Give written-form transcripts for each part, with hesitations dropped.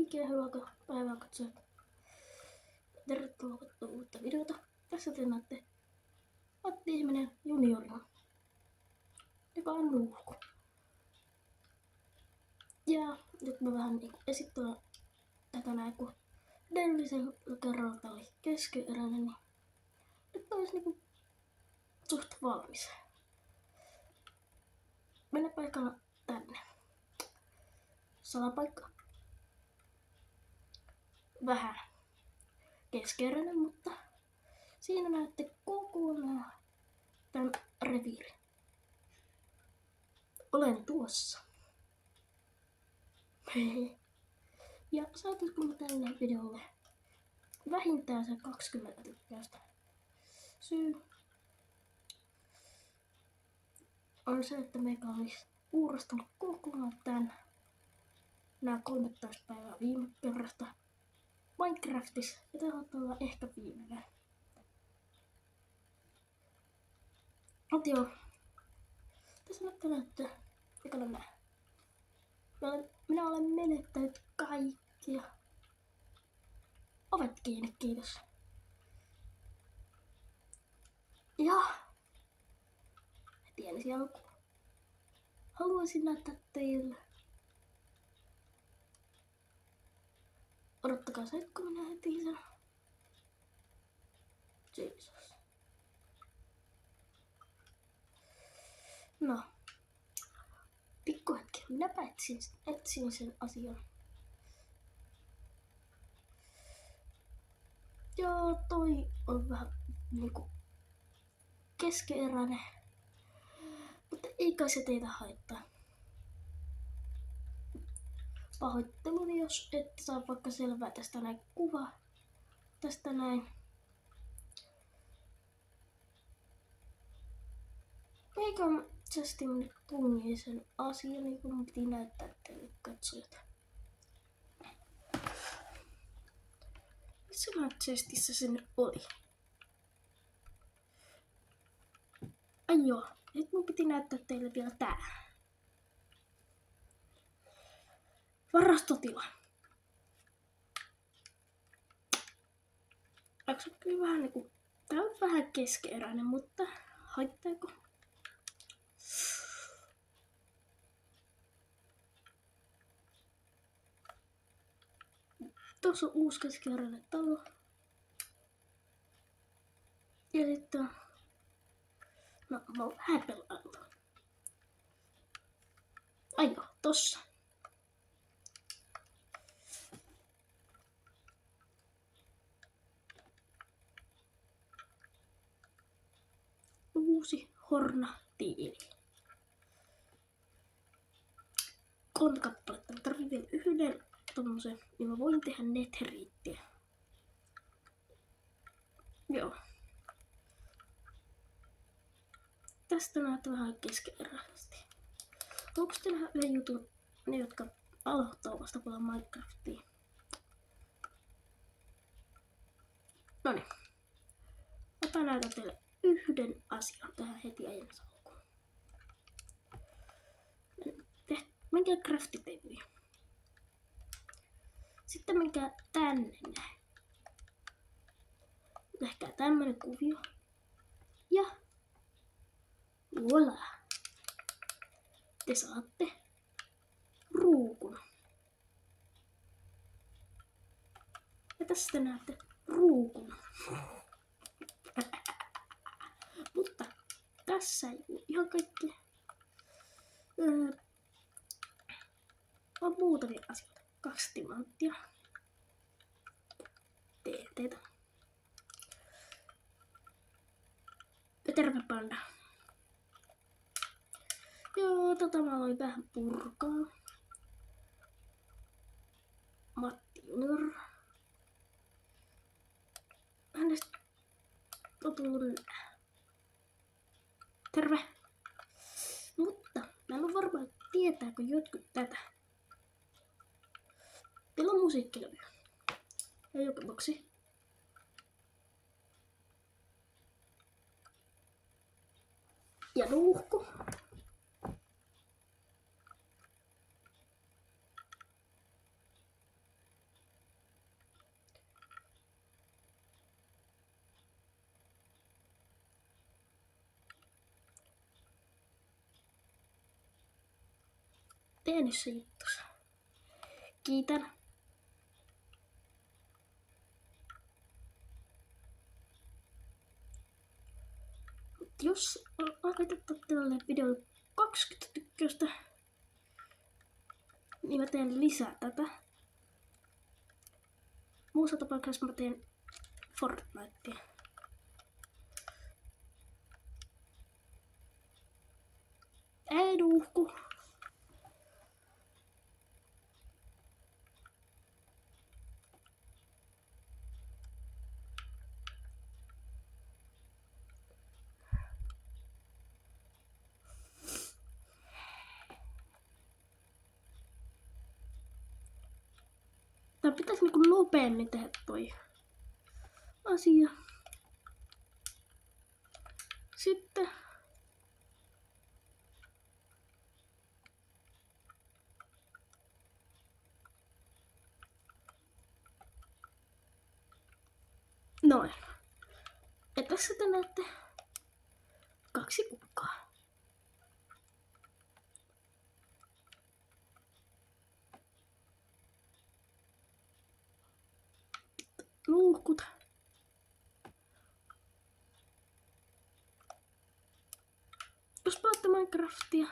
oikein hyvää päivää katsojat. Tervetuloa katsomaan uutta videota. Tässä te näette Matti-ihminen juniorina, joka on nuuhku. Ja nyt mä vähän esittelen tätä näin, kun edellisellä kerralla tää oli keskeeräinen, niin nyt olisi niinku suht valmis. Mennä paikalla tänne. Salapaikka. Vähän keskeeräinen, mutta siinä näette kokonaan tämän reviirin. Olen tuossa. Ja saataisiko mä tälle videolle vähintään se 20 tykkäystä. Syy on se, että meikä olisi uurastanut kokonaan nää 13 päivää viime kerrasta Minecraftissa, ja tää on olla ehkä viimeinen. Mut joo, tässä näyttää, eikä nää. Minä olen menettänyt kaikkia. Ovet kiinni, kiitos. Ja heti ensi alkuun haluaisin näyttää teille. Odottakaa se, kun minä heti sen. Jesus. No. Pikku hetki, minäpä etsin sen asian. Joo, toi on vähän niinku keskeeräinen. Mutta ei kai se teitä haittaa. Pahoitteluni, jos et saa vaikka selvää tästä näin kuva. Tästä näin. Eikä Justin nyt pungii sen asian, niin kun mun piti näyttää teille katsojat. Missä chestissä se nyt oli? Ai joo, nyt mun piti näyttää teille vielä tää. Varastotila. Onko kyllä vähän niinku, tää on vähän keskeeräinen, mutta haittaako? Tuossa on uusi keskeeräinen talo. Ja sitten no, mä oon vähän pelannut. Ai joo, tossa. Uusi horna-tiili. 3 kappaletta. Mä tarvin vielä yhden tommosen, niin mä voin tehdä netheriittiä. Joo. Tästä näet vähän keskeeräisesti. Onko te nähdä yhden jutun, ne jotka aloittaa vasta pelaa Minecraftia? Noniin. Mä näytän teille yhden asian tähän heti ajan salkuun. Menkää craftiteiviin. Sitten menkää tänne näin. Nähkää tämmönen kuvio. Ja voilà. Te saatte ruukun. Ja tästä näette ruukun. Mutta tässä ei ole ihan kaikki. On muutamia asioita. 2 timanttia. TNTtä. Ja terve panda. Joo, mä voin vähän purkaa. Matti Junior. Hänestä on tullut terve. Mutta mä en ole varma, tietääkö jotkut tätä. Teillä on musiikkilevy. Ja jukeboksi. Ja nuuhku. tehnyt se juttusa. Kiitän. Jos laitetaan tälle videolle 20 tykkäystä, niin mä teen lisää tätä. Muussa tapauksessa mä teen Fortnitea. Ei nuuhku. Tai pitäis niinku nopeammin tehdä toi asia. Sitten noin. Ja tässä te näette 2 kukkaa. Luuhkut. Jos pelaatte Minecraftia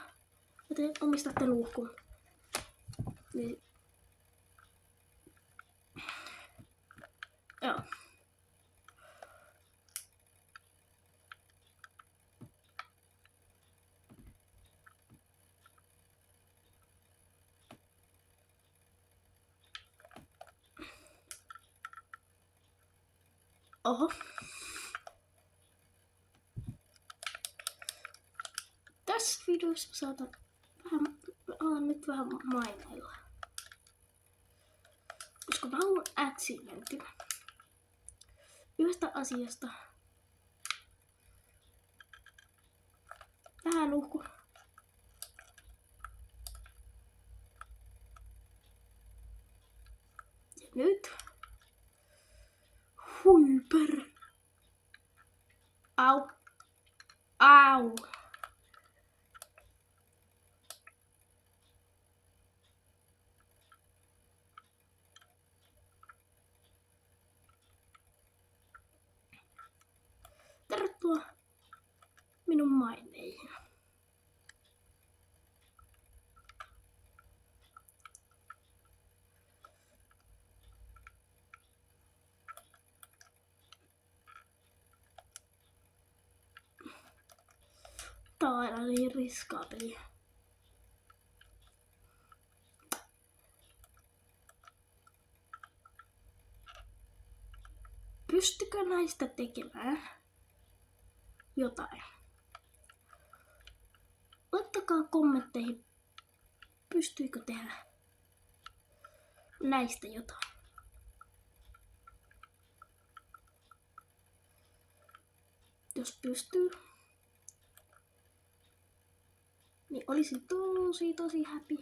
ja te omistatte luuhkun, niin joo. Oho. Tässä videossa saatan alan nyt vähän maineilla. Koska mä haluan achievementin yhdestä asiasta. Vähän uhku. Ja nyt. Huiper. Au. Au. Tervetuloa minun maineihin. Tää on aina niin riskaa peliä. Pystykö näistä tekemään jotain? Laittakaa kommentteihin, pystyykö tehdä näistä jotain. Jos pystyy, niin olisin tosi happy,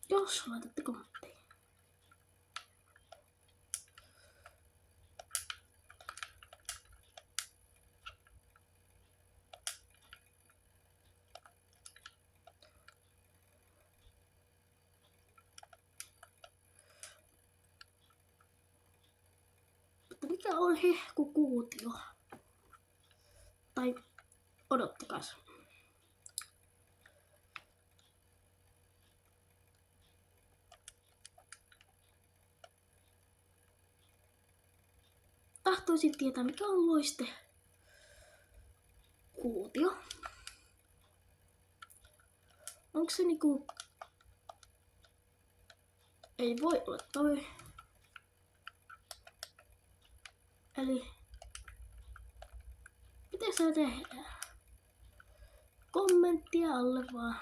jos laitatte kommentteja. Mutta mikä on hehkukuutio? Tai odottakas. Tahtoisin tietää, mikä on loiste kuutio. Onko se niinku... Ei voi olla toi. Eli... Miten se tehdään? Kommenttia alle vaan.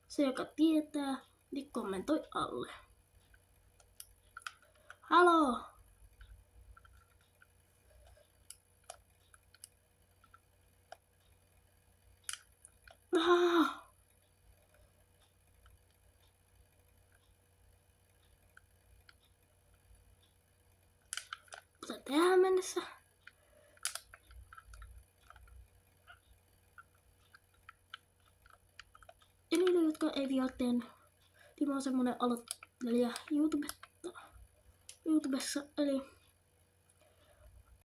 Se, joka tietää, niin kommentoi alle. Haloo! Mutta tähän mennessä Ja niille, jotka ei vielä tehnyt, niin mä oon semmonen aloittelija YouTubessa, eli